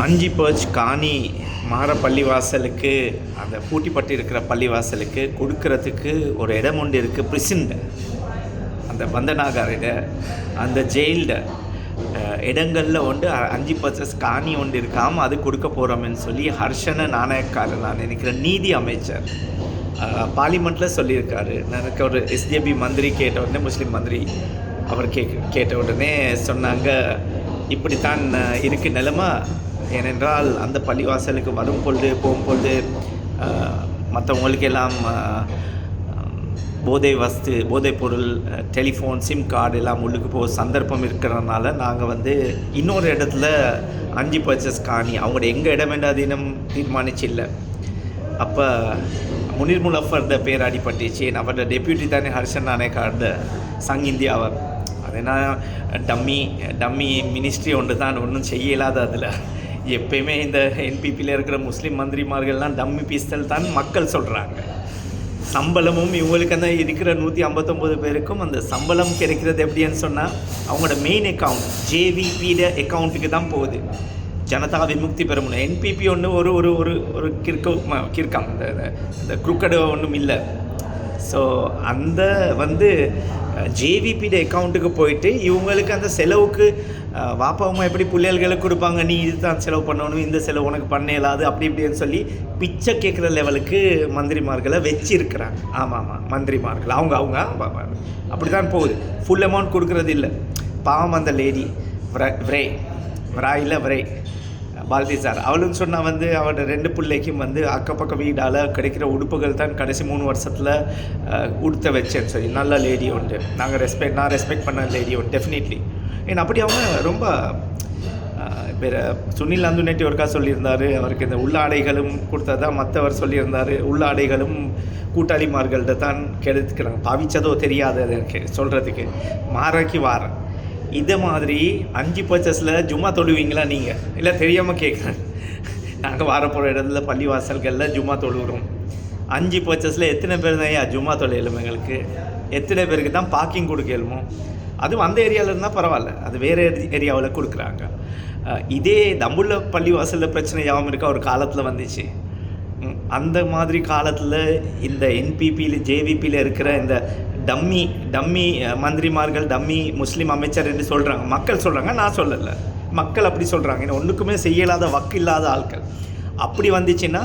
அஞ்சி பர்ச் காணி மாற பள்ளிவாசலுக்கு அந்த பூட்டிப்பட்டு இருக்கிற பள்ளிவாசலுக்கு கொடுக்கறதுக்கு ஒரு இடம் ஒன்று இருக்குது. பிரிசன்ட அந்த பந்தனாகாரிட அந்த ஜெயில்ட இடங்களில் ஒன்று 5 பர்சஸ் காணி ஒன்று இருக்காமல் அது கொடுக்க போகிறோம்னு சொல்லி ஹர்ஷன நாணயக்காரர், நான் நினைக்கிறேன் நீதி அமைச்சர் பார்லிமெண்ட்டில் சொல்லியிருக்காரு. எனக்கு ஒரு எஸ்ஜேபி மந்திரி கேட்ட உடனே, முஸ்லீம் மந்திரி அவர் கேட்ட உடனே சொன்னாங்க, இப்படித்தான் இருக்குது நிலைமை. ஏனென்றால் அந்த பள்ளிவாசலுக்கு வரும் பொழுது போகும்பொழுது மற்றவங்களுக்கு எல்லாம் போதைப் பொருள், டெலிஃபோன், சிம் கார்டு எல்லாம் உள்ளுக்கு போக சந்தர்ப்பம் இருக்கிறதுனால நாங்கள் இன்னொரு இடத்துல 5 பர்ச்சஸ் காணி அவங்களோட எங்கள் இடம் வேண்டாதீனம் தீர்மானிச்சு இல்லை. அப்போ முனீர் முலஃபர்ட பேர் அடிப்பட்டுச்சு. அவரோட டெப்யூட்டி தானே ஹர்ஷன் நாணயக்கார்ட சங் இந்தியாவர். அதுனா டம்மி மினிஸ்ட்ரி ஒன்று தான், ஒன்றும் செய்யலாத. அதில் எப்பயுமே இந்த என்பிபியில் இருக்கிற முஸ்லீம் மந்திரிமார்கள்லாம் டம்மி பீஸ்தல் தான் மக்கள் சொல்கிறாங்க. சம்பளமும் இவங்களுக்கு அந்த இருக்கிற 159 பேருக்கும் அந்த சம்பளம் கிடைக்கிறது எப்படின்னு சொன்னால் அவங்களோட மெயின் அக்கௌண்ட் ஜேவிபியோட அக்கௌண்ட்டுக்கு தான் போகுது. ஜனதா விமுக்தி பெறமுன என்பிபி ஒன்று ஒரு ஒரு ஒரு ஒரு கிறுக்கம் இந்த குறுக்கடை ஒன்றும் இல்லை. ஸோ அந்த ஜேவிபியோட அக்கௌண்ட்டுக்கு போயிட்டு இவங்களுக்கு அந்த செலவுக்கு வாப்பாவம்மா எப்படி பிள்ளைகளுக்கு கொடுப்பாங்க, நீ இது தான் செலவு பண்ணணும், இந்த செலவு உனக்கு பண்ண இயலாது, அப்படி இப்படின்னு சொல்லி பிச்சை கேட்குற லெவலுக்கு மந்திரிமார்களை வச்சிருக்கிறாங்க. ஆமாம், மந்திரிமார்கள் அவங்க அப்படி தான் போகுது. ஃபுல் அமௌண்ட் கொடுக்குறது இல்லை. பாவம் அந்த லேடி விரை பாரதி சார் அவளும் சொன்னால் அவரோட 2 பிள்ளைக்கும் அக்கப்பக்க வீடால் கிடைக்கிற உடுப்புகள் தான் கடைசி 3 வருஷத்தில் உடுத்த வச்சேன்னு சொல்லி நல்ல லேடி உண்டு. நான் ரெஸ்பெக்ட் பண்ண லேடி உண்டு டெஃபினெட்லி. ஏன்னா அப்படி அவங்க ரொம்ப பேர் சுனில் நந்துநெட்டி ஒருக்கா சொல்லியிருந்தார், அவருக்கு இந்த உள்ளாடைகளும் கொடுத்ததா மற்றவர் சொல்லியிருந்தார், உள்ளாடைகளும் கூட்டாளிமார்கள்ட்ட தான் கெடுத்துக்கிறாங்க. பாவிச்சதோ தெரியாது அது எனக்கு சொல்கிறதுக்கு. மாறாக்கி வாரேன். இதை மாதிரி 5 பர்ச்சஸில் ஜும்மா தொழுவீங்களா நீங்கள்? இல்லை தெரியாமல் கேட்குறேன். நாங்கள் வரப்போகிற இடத்துல பள்ளிவாசல்களில் ஜும்மா தொழுகிறோம். 5 பர்ச்சஸில் எத்தனை பேர் தான் ஜும்மா தொழிலும்? எங்களுக்கு எத்தனை பேருக்கு தான் பார்க்கிங் கொடுக்கலுமோ? அதுவும் அந்த ஏரியாவில் இருந்தால் பரவாயில்ல, அது வேறு ஏரியாவில் கொடுக்குறாங்க. இதே தம்புள்ள பள்ளிவாசலில் பிரச்சனை யாவும் இருக்கா ஒரு காலத்தில் வந்துச்சு. அந்த மாதிரி காலத்தில் இந்த என்பிபியில் ஜேவிபியில் இருக்கிற இந்த டம்மி மந்திரிமார்கள், டம்மி முஸ்லீம் அமைச்சர் என்று சொல்கிறாங்க. மக்கள் சொல்கிறாங்க, நான் சொல்லலை, மக்கள் அப்படி சொல்கிறாங்க. ஏன்னா ஒன்றுக்குமே செய்யலாத வக்கு இல்லாத ஆட்கள். அப்படி வந்துச்சுன்னா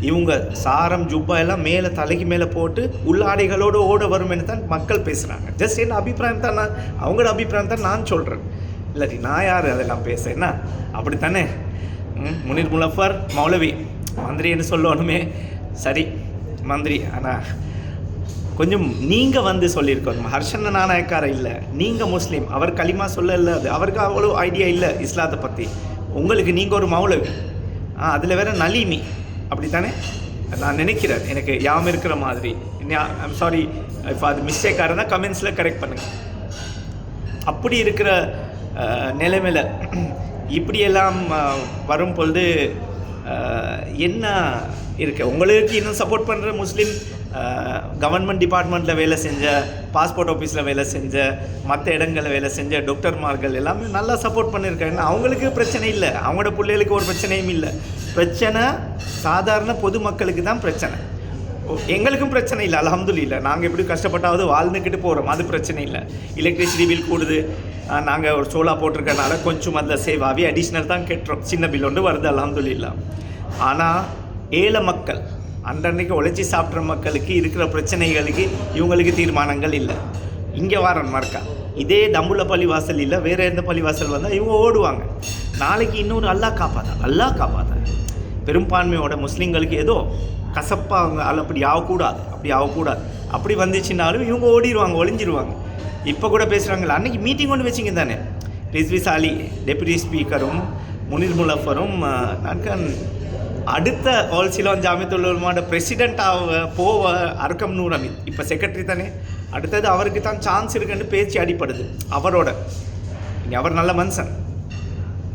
இவங்க சாரம் ஜுப்பா எல்லாம் மேலே தலைக்கு மேலே போட்டு உள்ளாடைகளோடு ஓட வரும்னு தான் மக்கள் பேசுகிறாங்க. ஜஸ்ட் என்ன அபிப்பிராயம் தான், அவங்களோட அபிப்பிராயம் தான் நான் சொல்கிறேன். இல்லாட்டி நான் யார் அதெல்லாம் பேச? என்ன அப்படித்தானே? முனீர் முலஃபர் மௌலவி மந்திரின்னு சொல்லணுமே. சரி மந்திரி, ஆனால் கொஞ்சம் நீங்கள் சொல்லியிருக்கணும். ஹர்ஷன் நாணயக்கார இல்லை, நீங்கள் முஸ்லீம், அவர் களிமா சொல்லலை, அது அவருக்கு அவ்வளோ ஐடியா இல்லை இஸ்லாத்தை பற்றி. உங்களுக்கு நீங்கள் ஒரு மௌலவி, அதில் வேறு நளினி, அப்படித்தானே நான் நினைக்கிறேன். எனக்கு யாம் இருக்கிற மாதிரி. ஐம் சாரி இப்போ அது மிஸ்டேக்காக இருந்தால் கமெண்ட்ஸில் கரெக்ட் பண்ணுங்கள். அப்படி இருக்கிற நிலைமையில் இப்படியெல்லாம் வரும் பொழுது என்ன இருக்குது? உங்களுக்கு இன்னும் சப்போர்ட் பண்ணுற முஸ்லீம் கவர்மெண்ட் டிபார்ட்மெண்ட்டில் வேலை செஞ்ச, பாஸ்போர்ட் ஆஃபீஸில் வேலை செஞ்ச, மற்ற இடங்களில் வேலை செஞ்ச டாக்டர்மார்கள் எல்லாமே நல்லா சப்போர்ட் பண்ணியிருக்காங்க. அவங்களுக்கு பிரச்சனை இல்லை, அவங்களோட பிள்ளைகளுக்கு ஒரு பிரச்சனையும் இல்லை. பிரச்சனை சாதாரண பொதுமக்களுக்கு தான் பிரச்சனை. எங்களுக்கும் பிரச்சனை இல்லை, அல்ஹம்துலில்லாஹ். நாங்கள் எப்படி கஷ்டப்பட்டாவது வாழ்ந்துக்கிட்டு போகிறோம், அது பிரச்சனை இல்லை. எலக்ட்ரிசிட்டி பில் கூடுது, நாங்கள் ஒரு சோலா போட்டிருக்கனால கொஞ்சம் அதில் சேவ் ஆகி அடிஷ்னல் தான் கட்டுறோம். சின்ன பில் ஒன்று வருது, அல்ஹம்துலில்லாஹ். ஆனால் ஏழை மக்கள், அன்றன்னைக்கு உழைச்சி சாப்பிட்ற மக்களுக்கு இருக்கிற பிரச்சனைகளுக்கு இவங்களுக்கு தீர்மானங்கள் இல்லை. இங்கே வாரன் மறக்கா இதே தம்புள்ள பள்ளிவாசல் இல்லை, வேறு எந்த பள்ளிவாசல் வந்தால் இவங்க ஓடுவாங்க. நாளைக்கு இன்னொரு அல்லாஹ் காப்பாற்ற பெரும்பான்மையோட முஸ்லீம்களுக்கு ஏதோ கசப்பாக அவங்க அப்படி ஆகக்கூடாது. அப்படி வந்துச்சுன்னாலும் இவங்க ஓடிடுவாங்க, ஒளிஞ்சிருவாங்க. இப்போ கூட பேசுகிறாங்களா, அன்றைக்கி மீட்டிங் கொண்டு வச்சிங்க தானே, ரிஸ்வி சாலி டெப்யூட்டி ஸ்பீக்கரும் முனீர் முலஃபரும் அடுத்த ஆல் சிலோன் ஜாமியத்துல் உலமாவோட பிரசிடெண்ட்டாக போவ அர்க்கம் நூர் அமீத், இப்போ செக்ரட்டரி தானே, அடுத்தது அவருக்கு தான் சான்ஸ் இருக்குன்னு பேச்சு அடிப்படுது அவரோட. அவர் நல்ல மனுஷன்,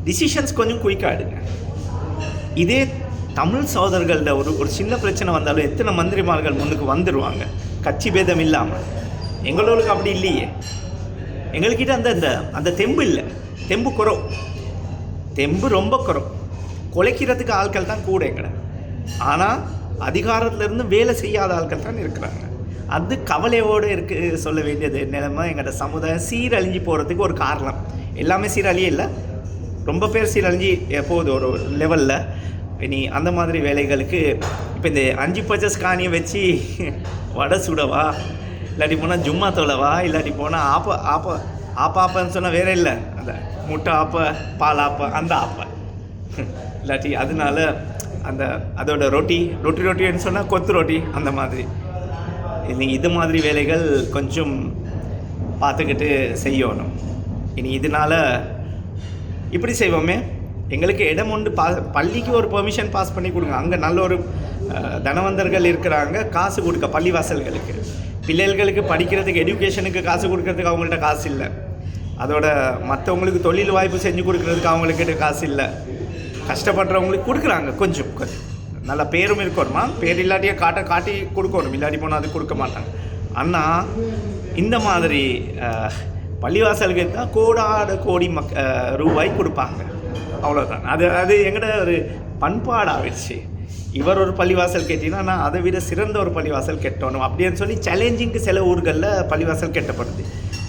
டிசிஷன்ஸ் கொஞ்சம் குயிக்காக எடுங்க. இதே தமிழ் சகோதரர்கள்ட ஒரு சின்ன பிரச்சனை வந்தாலும் எத்தனை மந்திரிமார்கள் முன்னுக்கு வந்துடுவாங்க, கட்சி பேதம் இல்லாமல். எங்களுக்கு அப்படி இல்லையே. எங்கள்கிட்ட அந்த தெம்பு இல்லை, தெம்பு ரொம்ப குறம். குலைக்கிறதுக்கு ஆட்கள் தான் கூட எங்கட. ஆனால் அதிகாரத்திலேருந்து வேலை செய்யாத ஆட்கள் தான் இருக்கிறாங்க. அது கவலையோடு சொல்ல வேண்டியது நிலைமை. எங்களோட சமுதாயம் சீரழிஞ்சு போகிறதுக்கு ஒரு காரணம். எல்லாமே சீரழியே இல்லை, ரொம்ப பேர் சீரழிஞ்சி போகுது ஒரு லெவலில். இனி அந்த மாதிரி வேலைகளுக்கு இப்போ இந்த 5 பர்ச்சஸ் காணியை வச்சு வடை சுடவா, இல்லாட்டி போனால் ஜும்மா தொலைவா, இல்லாட்டி போனால் ஆப்பாப்பன்னு சொன்னால் வேற இல்லை, அந்த முட்டை ஆப்பை, பால் ஆப்பை, அந்த ஆப்பை இல்லாட்டி அதனால அந்த அதோட ரொட்டின்னு சொன்னால் கொத்து ரொட்டி, அந்த மாதிரி நீங்கள் இது மாதிரி வேலைகள் கொஞ்சம் பார்த்துக்கிட்டு செய்யணும். இனி இதனால் இப்படி செய்வோமே, எங்களுக்கு இடம் ஒன்று பள்ளிக்கு ஒரு பெர்மிஷன் பாஸ் பண்ணி கொடுங்க. அங்கே நல்ல ஒரு தனவந்தர்கள் இருக்கிறாங்க, காசு கொடுக்க பள்ளிவாசல்களுக்கு, பிள்ளைகளுக்கு படிக்கிறதுக்கு எஜுகேஷனுக்கு காசு கொடுக்கறதுக்கு அவங்கள்ட்ட காசு இல்லை. அதோட மற்றவங்களுக்கு தொழில் வாய்ப்பு செஞ்சு கொடுக்கறதுக்கு அவங்கக்கிட்ட காசு இல்லை. கஷ்டப்படுறவங்களுக்கு கொடுக்குறாங்க, கொஞ்சம் நல்ல பேரும் இருக்கணுமா, பேர் இல்லாட்டியே காட்டி கொடுக்கணும், இல்லாட்டி போனால் அது கொடுக்க மாட்டாங்க. ஆனால் இந்த மாதிரி பள்ளிவாசலுக்கு தான் கோடி ரூபாய் கொடுப்பாங்க, அவ்வளோதான். அது எங்கட ஒரு பண்பாடாகிடுச்சு. இவர் ஒரு பள்ளிவாசல் கேட்டிங்கன்னா நான் அதை விட சிறந்த ஒரு பள்ளிவாசல் கெட்டணும் அப்படின்னு சொல்லி சேலஞ்சிங்க்கு சில ஊர்களில் பள்ளிவாசல் கெட்டப்படுது.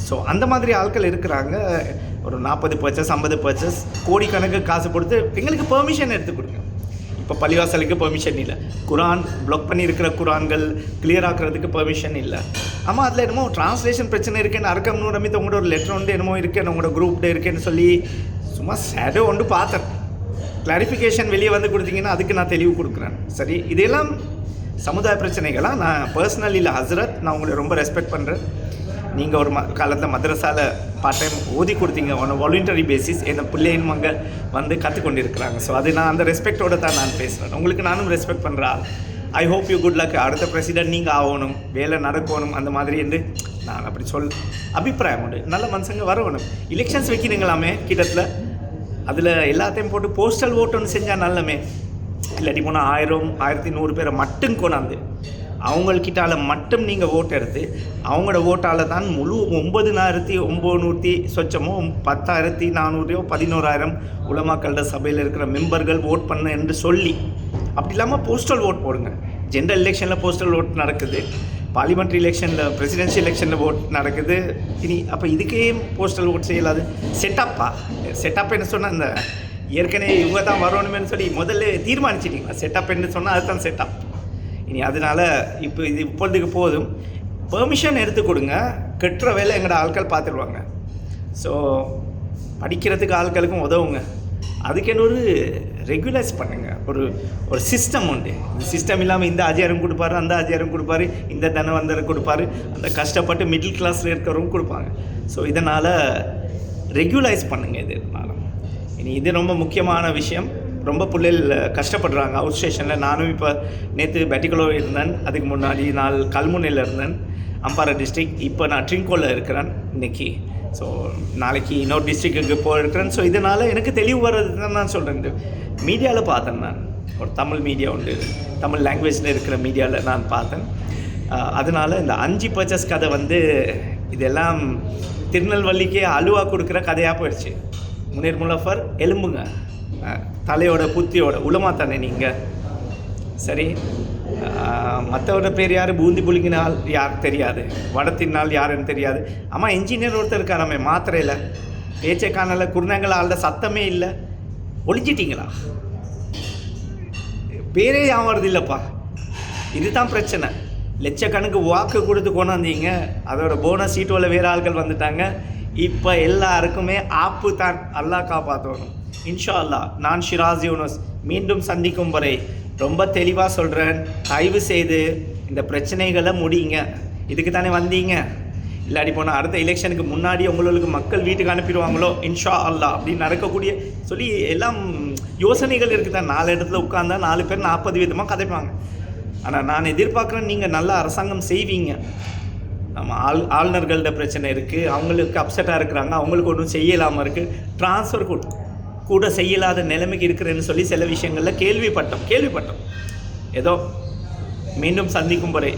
ஸோ அந்த மாதிரி ஆட்கள் இருக்கிறாங்க. ஒரு 40 பர்ச்சஸ் 50 பர்ச்சஸ் கோடிக்கணக்கு காசு கொடுத்து எங்களுக்கு பெர்மிஷன் எடுத்து கொடுங்க. இப்போ பள்ளிவாசலுக்கு பெர்மிஷன் இல்லை, குரான் ப்ளாக் பண்ணியிருக்கிற குரான்கள் கிளியர் ஆக்குறதுக்கு பெர்மிஷன் இல்லை. ஆமாம், அதில் என்னமோ ட்ரான்ஸ்லேஷன் பிரச்சனை இருக்குன்னு அறக்கம்னு நம்பித்து உங்களோட ஒரு லெட்டர் ஒன்று என்னமோ இருக்கேன்னு உங்களோட குரூப்ட இருக்கேன்னு சொல்லி சும்மா சேடோ ஒன்று பார்த்தேன். கிளாரிஃபிகேஷன் வெளியே வந்து கொடுத்தீங்கன்னா அதுக்கு நான் தெளிவு கொடுக்குறேன். சரி, இதெல்லாம் சமுதாய பிரச்சனைகளாக நான் பர்சனல் இல்லை ஹசரத், நான் உங்களை ரொம்ப ரெஸ்பெக்ட் பண்ணுறேன். நீங்கள் ஒரு காலத்தில் மദ്രஸாவில் பார்ட் டைம் ஓதி கொடுத்தீங்க ஒன் வாலண்டரி பேசிஸ், என் பிள்ளையும் அங்கே வந்து கற்றுக்கொண்டு இருக்கிறாங்க. ஸோ அது நான் அந்த ரெஸ்பெக்டோடு தான் நான் பேசுகிறேன். உங்களுக்கு நானும் ரெஸ்பெக்ட் பண்ணுறேன். I hope you good luck. அடுத்த பிரசிடென்ட் நீங்கள் ஆகணும், வேலை நடக்கணும், அந்த மாதிரி என்று நான் அப்படி அபிப்பிராயம் உண்டு. நல்ல மனுஷங்க வரணும். எலெக்ஷன்ஸ் வைக்கிறீங்களாமே கிட்டத்தில், அதில் எல்லாத்தையும் போட்டு போஸ்டல் ஓட்டுன்னு செஞ்சால் நல்லமே. இல்லாட்டி போனால் 1000 1100 பேரை மட்டும் கொண்டாந்து அவங்கக்கிட்டால் மட்டும் நீங்கள் ஓட்டு எடுத்து அவங்களோட ஓட்டால் தான் முழு 9900 சொச்சமோ 10,400 11,000 உலமாக்களோட சபையில் இருக்கிற மெம்பர்கள் ஓட் பண்ண என்று சொல்லி, அப்படி இல்லாமல் போஸ்டல் ஓட் போடுங்க. ஜென்ரல் எலெக்ஷனில் போஸ்டல் ஓட் நடக்குது, பார்லிமெண்ட்ரி எலெக்ஷனில் பிரசிடென்ஷியல் எலெக்ஷனில் ஓட் நடக்குது. இனி அப்போ இதுக்கே போஸ்டல் ஓட் செய்யலாது. செட்டப் என்ன சொன்னால் இந்த ஏற்கனவே இவங்க தான் வரணுமேனு சொல்லி முதல்ல தீர்மானிச்சிட்டிங்களா? செட்டப் என்ன சொன்னால் அதுதான் செட்டப். இனி அதனால் இப்போ இது இப்பொழுதுக்கு போதும், பெர்மிஷன் எடுத்து கொடுங்க. கெட்டுற வேலை எங்களோட ஆட்கள் பார்த்துருவாங்க. ஸோ படிக்கிறதுக்கு ஆட்களுக்கும் உதவுங்க. அதுக்கென்னு ஒரு ரெகுலைஸ் பண்ணுங்கள். ஒரு சிஸ்டம் உண்டு. இந்த சிஸ்டம் இல்லாமல் இந்த ஆச்சாரம் கொடுப்பாரு, அந்த ஆச்சாரம் கொடுப்பாரு, இந்த தனவந்தரை கொடுப்பாரு, அந்த கஷ்டப்பட்டு மிடில் கிளாஸில் இருக்கிறவங்க கொடுப்பாங்க. ஸோ இதனால் ரெகுலைஸ் பண்ணுங்கள். இது இருந்தாலும் இனி இது ரொம்ப முக்கியமான விஷயம். ரொம்ப பிள்ளைகள் கஷ்டப்படுறாங்க அவுட் ஸ்டேஷனில். நானும் இப்போ நேற்று பெட்டிகுலோ இருந்தேன், அதுக்கு முன்னாடி நாள் கல்முனையில் இருந்தேன், அம்பாறை டிஸ்ட்ரிக்ட். இப்போ நான் ட்ரிங்கோவில் இருக்கிறேன் இன்றைக்கி. ஸோ நாளைக்கு இன்னொரு டிஸ்ட்ரிக்ட்டுக்கு போயிருக்கிறேன். ஸோ இதனால் எனக்கு தெளிவு வர்றது தான் நான் சொல்கிறேன். மீடியாவில் பார்த்தேன், நான் ஒரு தமிழ் மீடியா உண்டு, தமிழ் லாங்குவேஜில் இருக்கிற மீடியாவில் நான் பார்த்தேன். அதனால் இந்த 5 பர்ச்சஸ் கதை வந்து இதெல்லாம் திருநெல்வேலிக்கே அலுவா கொடுக்குற கதையாக போயிடுச்சு. முனீர் முலஃபர் எலும்புங்க, தலையோட புத்தியோட உலமா தானே நீங்கள். சரி, மற்றவரோட பேர் யார், பூந்தி புளிங்கினால் யார் தெரியாது, வடத்தினால் யாருன்னு தெரியாது. ஆமாம், இன்ஜினியர் ஒருத்தர் இருக்காராமே மாத்திரையில், பேச்சை காணல, குருநங்கள் ஆள்ட சத்தமே இல்லை, ஒழிஞ்சிட்டிங்களா? பேரே யாவது இல்லைப்பா. இதுதான் பிரச்சனை. லட்சக்கணக்கு வாக்கு கொடுத்து கொண்டாந்தீங்க, அதோட போனஸ் சீட்டோட வேறு ஆட்கள் வந்துட்டாங்க. இப்போ எல்லாருக்குமே ஆப்பு தான். அல்லாஹ் காப்பாற்றணும் இன்ஷா அல்லாஹ். நான் ஷிராஸ் யூனுஸ், மீண்டும் சந்திக்கும் வரை ரொம்ப தெளிவாக சொல்கிறேன், தயவு செய்து இந்த பிரச்சனைகளை முடியுங்க. இதுக்கு தானே வந்தீங்க. இல்லாட்டி போனால் அடுத்த எலெக்ஷனுக்கு முன்னாடி உங்களுக்கு மக்கள் வீட்டுக்கு அனுப்பிடுவாங்களோ இன்ஷா அல்லாஹ் அப்படின்னு நடக்கக்கூடிய சொல்லி எல்லாம் யோசனைகள் இருக்குது தான். 4 இடத்துல உட்காந்தா 4 பேர் 40 விதமாக கதைப்பாங்க. ஆனால் நான் எதிர்பார்க்குறேன் நீங்கள் நல்ல அரசாங்கம் செய்வீங்க. நம்ம ஆளுநர்கள்ட பிரச்சனை இருக்குது, அவங்களுக்கு அப்செட்டாக இருக்கிறாங்க, அவங்களுக்கு ஒன்றும் செய்யலாமல் இருக்குது, ட்ரான்ஸ்ஃபர் கூட செய்யலாத நிலைமைக்கு இருக்கிறேன்னு சொல்லி சில விஷயங்களில் கேள்விப்பட்டோம். ஏதோ மீண்டும் சந்திக்கும் வரை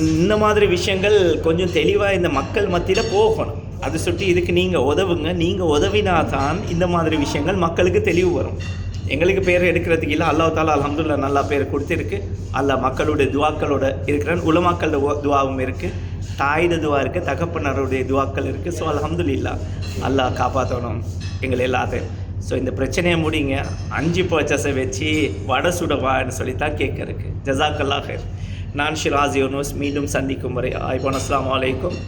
இந்த மாதிரி விஷயங்கள் கொஞ்சம் தெளிவாக இந்த மக்கள் மத்தியில் போகணும். அது சுற்றி இதுக்கு நீங்கள் உதவுங்க. நீங்கள் உதவினா தான் இந்த மாதிரி விஷயங்கள் மக்களுக்கு தெளிவு வரும். எங்களுக்கு பேர் எடுக்கிறதுக்கு இல்லை, அல்லாஹ் தாலா அல்ஹம்துலில்லாஹ் நல்லா பேர் கொடுத்துருக்கு. அல்லாஹ் மக்களுடைய துவாக்களோட இருக்கிறேன். உலமாக்களோட துவாவும் இருக்குது, தாயுடைய துவா இருக்குது, தகப்பனருடைய துவாக்கள் இருக்குது. ஸோ அல்ஹம்துலில்லாஹ் அல்லாஹ் காப்பாற்றணும் எங்களை எல்லாத்தையும். ஸோ இந்த பிரச்சனையை முடிங்க. 5 பர்ச்சஸை வச்சு வடை சுடவான்னு சொல்லித்தான் கேட்கறதுக்கு. ஜஸாக்கல்லாஹ் ஹைர். நான் ஷிராஸ் யூனுஸ். மீண்டும் சந்திக்கும் வரை அஸ்ஸலாமு அலைக்கும்.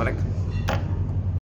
வணக்கம்.